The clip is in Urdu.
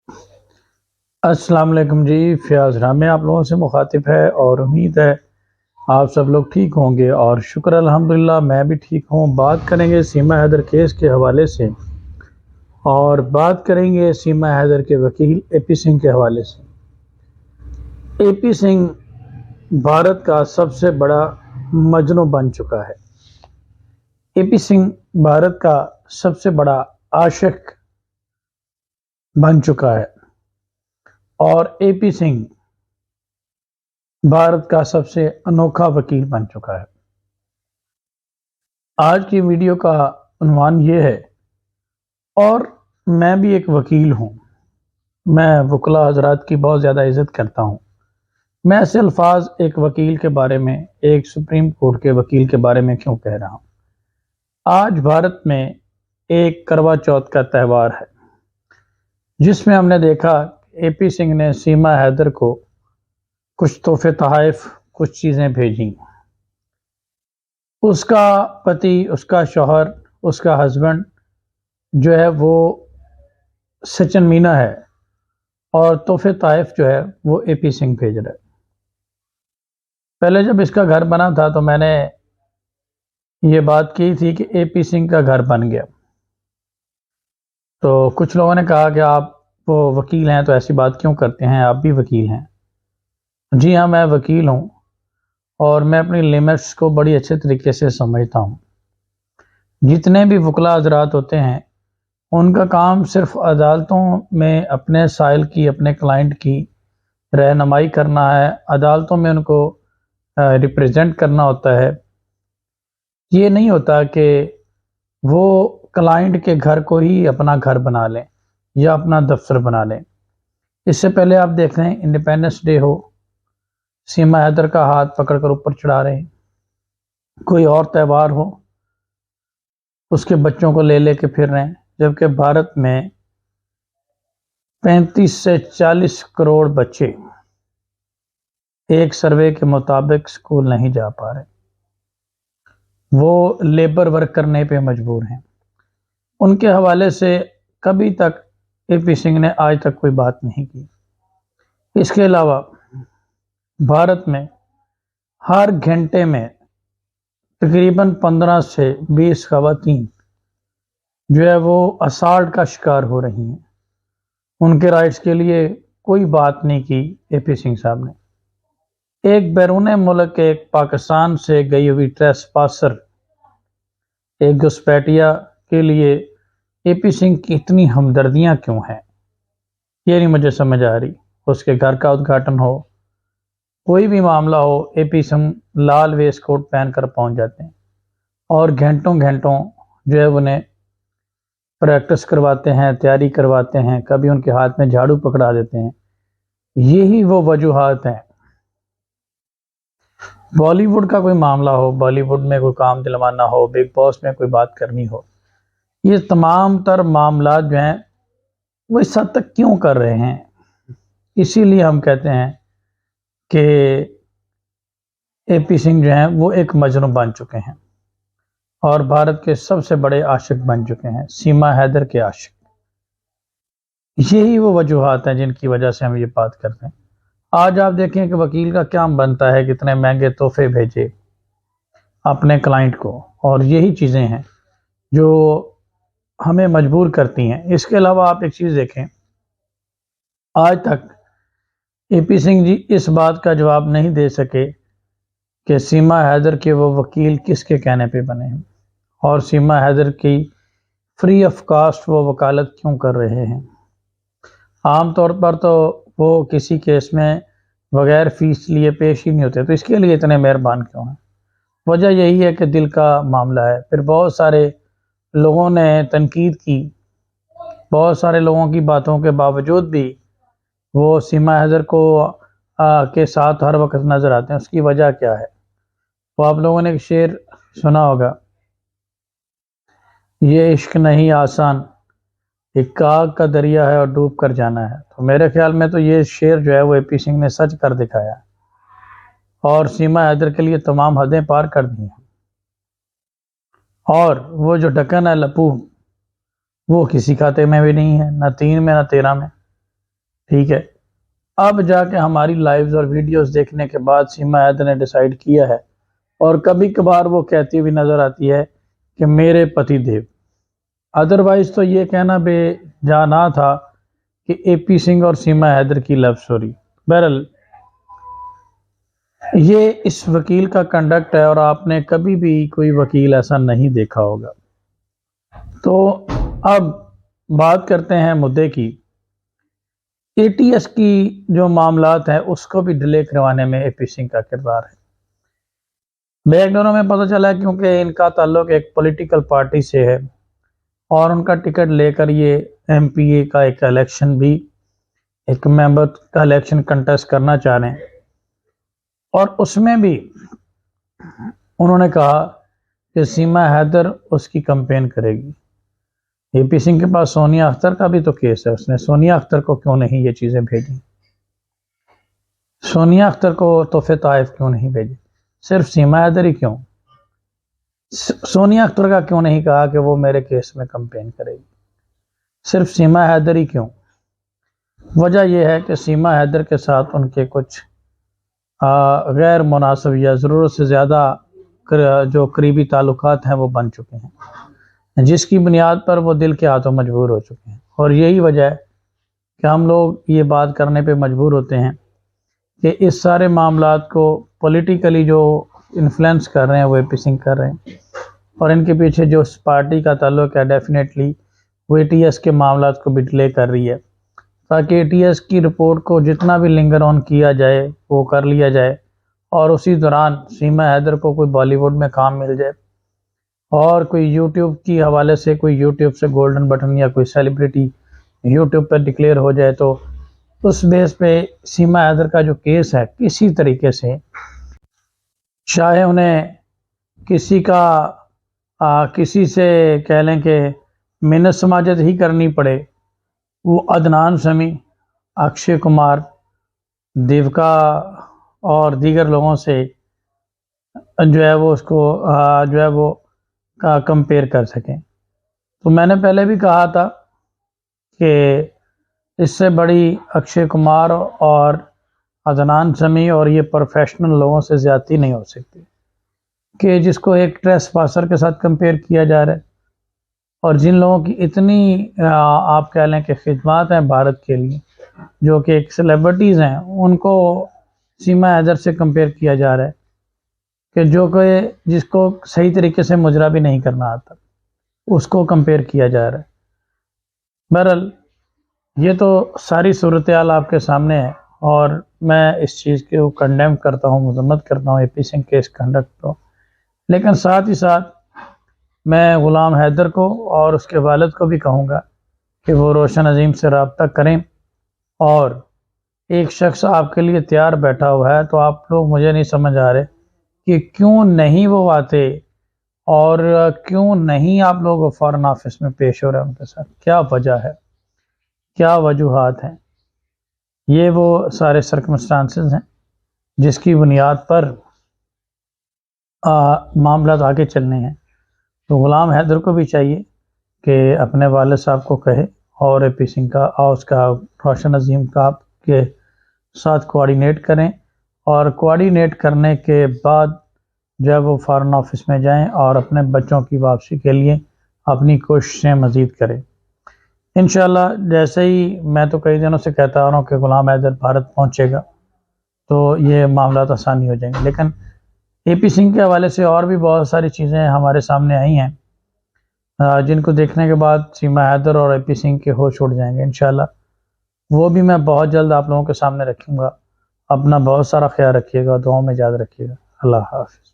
السلام علیکم جی، فیاض رامی آپ لوگوں سے مخاطب ہے اور امید ہے آپ سب لوگ ٹھیک ہوں گے اور شکر الحمدللہ میں بھی ٹھیک ہوں۔ بات کریں گے سیما حیدر کیس کے حوالے سے اور بات کریں گے سیما حیدر کے وکیل اے پی سنگھ کے حوالے سے۔ اے پی سنگھ بھارت کا سب سے بڑا مجنوں بن چکا ہے۔ اے پی سنگھ بھارت کا سب سے بڑا عاشق بن چکا ہے اور اے پی سنگھ بھارت کا سب سے انوکھا وکیل بن چکا ہے۔ آج کی ویڈیو کا عنوان یہ ہے، اور میں بھی ایک وکیل ہوں، میں وکلاء حضرات کی بہت زیادہ عزت کرتا ہوں، میں ایسے الفاظ ایک وکیل کے بارے میں، ایک سپریم کورٹ کے وکیل کے بارے میں کیوں کہہ رہا ہوں؟ آج بھارت میں ایک کروا چوتھ کا تہوار ہے جس میں ہم نے دیکھا اے پی سنگھ نے سیما حیدر کو کچھ تحفے تحائف، کچھ چیزیں بھیجیں۔ اس کا پتی، اس کا شوہر، اس کا ہسبینڈ جو ہے وہ سچن مینا ہے اور تحفے تحائف جو ہے وہ اے پی سنگھ بھیج رہا ہے۔ پہلے جب اس کا گھر بنا تھا تو میں نے یہ بات کی تھی کہ اے پی سنگھ کا گھر بن گیا، تو کچھ لوگوں نے کہا کہ آپ وہ وکیل ہیں تو ایسی بات کیوں کرتے ہیں، آپ بھی وکیل ہیں۔ جی ہاں، میں وکیل ہوں اور میں اپنی لیمٹس کو بڑی اچھے طریقے سے سمجھتا ہوں۔ جتنے بھی وکلاء حضرات ہوتے ہیں ان کا کام صرف عدالتوں میں اپنے سائل کی، اپنے کلائنٹ کی رہنمائی کرنا ہے، عدالتوں میں ان کو ریپریزنٹ کرنا ہوتا ہے۔ یہ نہیں ہوتا کہ وہ کلائنٹ کے گھر کو ہی اپنا گھر بنا لیں یا اپنا دفتر بنا لیں۔ اس سے پہلے آپ دیکھ لیں، انڈیپینڈنس ڈے ہو، سیما حیدر کا ہاتھ پکڑ کر اوپر چڑھا رہے ہیں، کوئی اور تہوار ہو اس کے بچوں کو لے لے کے پھر رہے ہیں، جبکہ بھارت میں 35 سے 40 کروڑ بچے ایک سروے کے مطابق اسکول نہیں جا پا رہے، وہ لیبر ورک کرنے پہ مجبور ہیں۔ ان کے حوالے سے کبھی تک اے پی سنگھ نے آج تک کوئی بات نہیں کی۔ اس کے علاوہ بھارت میں ہر گھنٹے میں تقریباً 15 سے 20 خواتین جو ہے وہ اسالٹ کا شکار ہو رہی ہیں۔ ان کے رائٹس کے لیے کوئی بات نہیں کی اے پی سنگھ صاحب نے۔ ایک بیرون ملک، ایک پاکستان سے گئی ہوئی ٹریس پاسر، ایک گھسپیٹیا کے لیے اے پی سنگھ کی اتنی ہمدردیاں کیوں ہیں، یہ نہیں مجھے سمجھ آ رہی۔ اس کے گھر کا ادگھاٹن ہو، کوئی بھی معاملہ ہو، اے پی سنگھ لال ویسٹ کوٹ پہن کر پہنچ جاتے ہیں اور گھنٹوں گھنٹوں جو ہے انہیں پریکٹس کرواتے ہیں، تیاری کرواتے ہیں، کبھی ان کے ہاتھ میں جھاڑو پکڑا دیتے ہیں۔ یہی وہ وجوہات ہیں۔ بالی ووڈ کا کوئی معاملہ ہو، بالی ووڈ میں کوئی کام دلوانا ہو، بگ باس میں کوئی بات کرنی ہو، یہ تمام تر معاملات جو ہیں وہ اس حد تک کیوں کر رہے ہیں؟ اسی لیے ہم کہتے ہیں کہ اے پی سنگھ جو ہیں وہ ایک مجنوں بن چکے ہیں اور بھارت کے سب سے بڑے عاشق بن چکے ہیں، سیما حیدر کے عاشق۔ یہی وہ وجوہات ہیں جن کی وجہ سے ہم یہ بات کرتے ہیں۔ آج آپ دیکھیں کہ وکیل کا کیا بنتا ہے، کتنے مہنگے تحفے بھیجے اپنے کلائنٹ کو، اور یہی چیزیں ہیں جو ہمیں مجبور کرتی ہیں۔ اس کے علاوہ آپ ایک چیز دیکھیں، آج تک اے پی سنگھ جی اس بات کا جواب نہیں دے سکے کہ سیما حیدر کے وہ وکیل کس کے کہنے پہ بنے ہیں اور سیما حیدر کی فری آف کاسٹ وہ وکالت کیوں کر رہے ہیں۔ عام طور پر تو وہ کسی کیس میں بغیر فیس لیے پیش ہی نہیں ہوتے، تو اس کے لیے اتنے مہربان کیوں ہیں؟ وجہ یہی ہے کہ دل کا معاملہ ہے۔ پھر بہت سارے لوگوں نے تنقید کی، بہت سارے لوگوں کی باتوں کے باوجود بھی وہ سیما حیدر کو کے ساتھ ہر وقت نظر آتے ہیں۔ اس کی وجہ کیا ہے؟ وہ آپ لوگوں نے ایک شعر سنا ہوگا، یہ عشق نہیں آسان، ایک آگ کا دریا ہے اور ڈوب کر جانا ہے۔ تو میرے خیال میں تو یہ شعر جو ہے وہ اے پی سنگھ نے سچ کر دکھایا اور سیما حیدر کے لیے تمام حدیں پار کر دی ہیں۔ اور وہ جو ڈھکن ہے لپو، وہ کسی کھاتے میں بھی نہیں ہے، نہ 3 میں نہ 13 میں۔ ٹھیک ہے، اب جا کے ہماری لائیوز اور ویڈیوز دیکھنے کے بعد سیما حیدر نے ڈیسائیڈ کیا ہے، اور کبھی کبھار وہ کہتی ہوئی نظر آتی ہے کہ میرے پتی دیو، ادروائز تو یہ کہنا بے جانا تھا کہ اے پی سنگھ اور سیما حیدر کی لو سٹوری۔ بہرحال یہ اس وکیل کا کنڈکٹ ہے، اور آپ نے کبھی بھی کوئی وکیل ایسا نہیں دیکھا ہوگا۔ تو اب بات کرتے ہیں مدعے کی۔ اے ٹی ایس کی جو معاملات ہیں اس کو بھی ڈیلے کروانے میں اے پی سنگھ کا کردار ہے۔ بیک ڈوروں میں پتہ چلا ہے کیونکہ ان کا تعلق ایک پولیٹیکل پارٹی سے ہے، اور ان کا ٹکٹ لے کر یہ ایم پی اے کا ایک الیکشن بھی، ایک ممبر کا الیکشن کنٹیسٹ کرنا چاہ رہے ہیں، اور اس میں بھی انہوں نے کہا کہ سیما حیدر اس کی کمپین کرے گی۔ اے پی سنگھ کے پاس سونیا اختر کا بھی تو کیس ہے، اس نے سونیا اختر کو کیوں نہیں یہ چیزیں بھیجی؟ سونیا اختر کو تحفے طائف کیوں نہیں بھیجی؟ صرف سیما حیدر ہی کیوں؟ سونیا اختر کا کیوں نہیں کہا کہ وہ میرے کیس میں کمپین کرے گی؟ صرف سیما حیدر ہی کیوں؟ وجہ یہ ہے کہ سیما حیدر کے ساتھ ان کے کچھ غیر مناسب یا ضرورت سے زیادہ جو قریبی تعلقات ہیں وہ بن چکے ہیں، جس کی بنیاد پر وہ دل کے ہاتھوں مجبور ہو چکے ہیں، اور یہی وجہ ہے کہ ہم لوگ یہ بات کرنے پہ مجبور ہوتے ہیں کہ اس سارے معاملات کو پولیٹیکلی جو انفلوئنس کر رہے ہیں وہ اے پی سنگھ کر رہے ہیں، اور ان کے پیچھے جو اس پارٹی کا تعلق ہے ڈیفینیٹلی وہ اے ٹی ایس کے معاملات کو بھی ڈیلے کر رہی ہے، تاکہ اے ٹی ایس کی رپورٹ کو جتنا بھی لنگر آن کیا جائے وہ کر لیا جائے، اور اسی دوران سیما حیدر کو کوئی بالی ووڈ میں کام مل جائے، اور کوئی یوٹیوب کی حوالے سے کوئی یوٹیوب سے گولڈن بٹن یا کوئی سیلیبریٹی یوٹیوب پہ ڈکلیئر ہو جائے، تو اس بیس پہ سیما حیدر کا جو کیس ہے کسی طریقے سے، چاہے انہیں کسی سے کہہ لیں کہ منت سماجت ہی کرنی پڑے، وہ عدنان سمیع، اکشے کمار، دیوکا اور دیگر لوگوں سے جو ہے وہ اس کو جو ہے وہ کمپیئر کر سکیں۔ تو میں نے پہلے بھی کہا تھا کہ اس سے بڑی اکشے کمار اور عدنان سمیع اور یہ پروفیشنل لوگوں سے زیادتی نہیں ہو سکتی، کہ جس کو ایک ٹریس پاسر کے ساتھ کمپیئر کیا جا رہا ہے، اور جن لوگوں کی اتنی آپ کہہ لیں کہ خدمات ہیں بھارت کے لیے، جو کہ ایک سیلیبریٹیز ہیں، ان کو سیما حیدر سے کمپیئر کیا جا رہا ہے، کہ جس کو صحیح طریقے سے مجرا بھی نہیں کرنا آتا، اس کو کمپیئر کیا جا رہا ہے۔ بہرحال یہ تو ساری صورتحال آپ کے سامنے ہے، اور میں اس چیز کو کنڈیم کرتا ہوں، مذمت کرتا ہوں اے پی سنگھ کے اس کنڈکٹ کو، لیکن ساتھ ہی ساتھ میں غلام حیدر کو اور اس کے والد کو بھی کہوں گا کہ وہ روشن عظیم سے رابطہ کریں، اور ایک شخص آپ کے لیے تیار بیٹھا ہوا ہے، تو آپ لوگ مجھے نہیں سمجھ آ رہے کہ کیوں نہیں وہ آتے، اور کیوں نہیں آپ لوگ فارن آفس میں پیش ہو رہے ہیں ان کے ساتھ؟ کیا وجہ ہے، کیا وجوہات ہیں؟ یہ وہ سارے سرکمسٹانسز ہیں جس کی بنیاد پر معاملات آگے چلنے ہیں۔ تو غلام حیدر کو بھی چاہیے کہ اپنے والد صاحب کو کہے، اور اے پی سنگھ کا اور اس کا روشن عظیم کا کے ساتھ کوآرڈینیٹ کریں، اور کوآرڈینیٹ کرنے کے بعد جب وہ فارن آفس میں جائیں اور اپنے بچوں کی واپسی کے لیے اپنی کوششیں مزید کریں۔ انشاءاللہ جیسے ہی میں تو کئی دنوں سے کہتا آ رہا ہوں کہ غلام حیدر بھارت پہنچے گا تو یہ معاملات آسانی ہو جائیں گے، لیکن اے پی سنگھ کے حوالے سے اور بھی بہت ساری چیزیں ہمارے سامنے آئی ہیں، جن کو دیکھنے کے بعد سیما حیدر اور اے پی سنگھ کے ہوش اڑ جائیں گے انشاءاللہ۔ وہ بھی میں بہت جلد آپ لوگوں کے سامنے رکھوں گا۔ اپنا بہت سارا خیال رکھیے گا، دعاؤں میں یاد رکھیے گا۔ اللہ حافظ۔